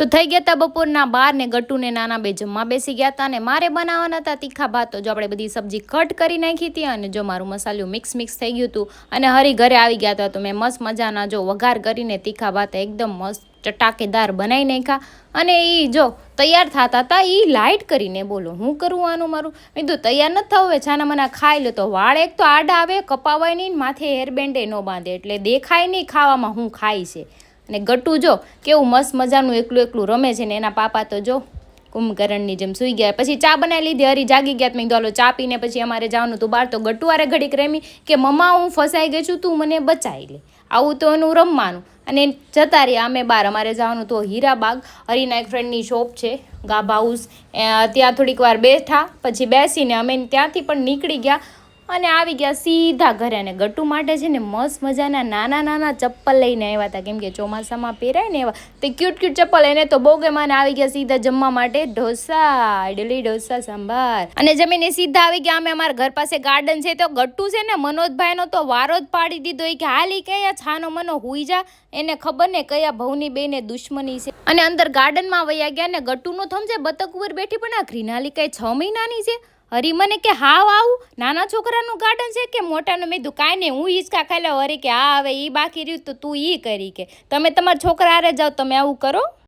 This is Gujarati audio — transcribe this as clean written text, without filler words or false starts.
તો થઈ ગયા હતા બપોરના 12 ને ગટ્ટુ ને નાના બે જમવા બેસી ગયા હતા અને મારે બનાવવાના હતા તીખા ભાત. તો જો આપણે બધી સબ્જી કટ કરી નાખી હતી અને જો મારું મસાલું મિક્સ થઈ ગયું હતું અને હરી ઘરે આવી ગયા હતા. તો મેં મસ્ત મજાના જો વઘાર કરીને તીખા ભાત એકદમ મસ્ત ચટાકેદાર બનાવી નાખ્યા અને એ જો તૈયાર થતા હતા એ લાઇટ કરીને. બોલો હું કરું આનું મારું મેં કીધું તૈયાર નથી થવું છાના મને ખાઈ લો. તો વાળ એક તો આડા આવે કપાવાય નહીં માથે હેરબેન્ડે ન બાંધે એટલે દેખાય નહીં ખાવામાં હું ખાઈ છે. અને ગટ્ટુ જો કેવું મસ્ત મજાનું એકલું રમે છે ને એના પાપા તો જો કુંભકરણની જેમ સૂઈ ગયા. પછી ચા બનાવી લીધી હરી જાગી ગયા. મેં કીધું ચા પીને પછી અમારે જવાનું હતું બહાર. તો ગટ્ટુ વારે ઘડીક રમી કે મમ્મા હું ફસાઈ ગઈ છું તું મને બચાવી લે. આવું તો એનું રમવાનું અને જતા રહ્યા અમે બહાર. અમારે જવાનું તો હીરાબાગ હરીના એક ફ્રેન્ડની શોપ છે ગાભા હાઉસ ત્યાં થોડીક વાર બેઠા પછી બેસીને અમે ત્યાંથી પણ નીકળી ગયા અને આવી ગયા સીધા ઘરે. અને ગટ્ટુ માટે છે ને મસ્ત મજાના નાના ચપ્પલ લઈને આવ્યા હતા કેમ કે ચોમાસામાં પહેરાય ને એવા તે ક્યુટ ચપ્પલ. એને તો બહુ ગમાને આવી ગયા સીધા જમવા માટે ઢોસા ઇડલી ઢોસા સાંભાર અને જમીને સીધા આવી ગયા. અમે અમારા ઘર પાસે ગાર્ડન છે તો ગટ્ટુ છે ને મનોજભાઈનો તો વારો જ પાડી દીધો કે હાલી કયા છાનો મનો હુઈ જા. એને ખબર ને કયા ભવની બેને દુશ્મની છે અને અંદર ગાર્ડનમાં વયા ગયા. ને ગટ્ટુનો થમજે બતક ઉપર બેઠી પણ આ ગ્રીનાલી કઈ 6 મહિનાની છે. હરી મને કે હાવ આવું નાના છોકરાનું ગાર્ડન છે કે મોટાનું. મેં કીધું કાંઈ નહીં હું હિંચકા ખાઈ લઉં. હરી કે હા હવે એ બાકી રહ્યું તો તું એ કરી કે તમે તમારા છોકરા હારે જાઓ તમે આવું કરો.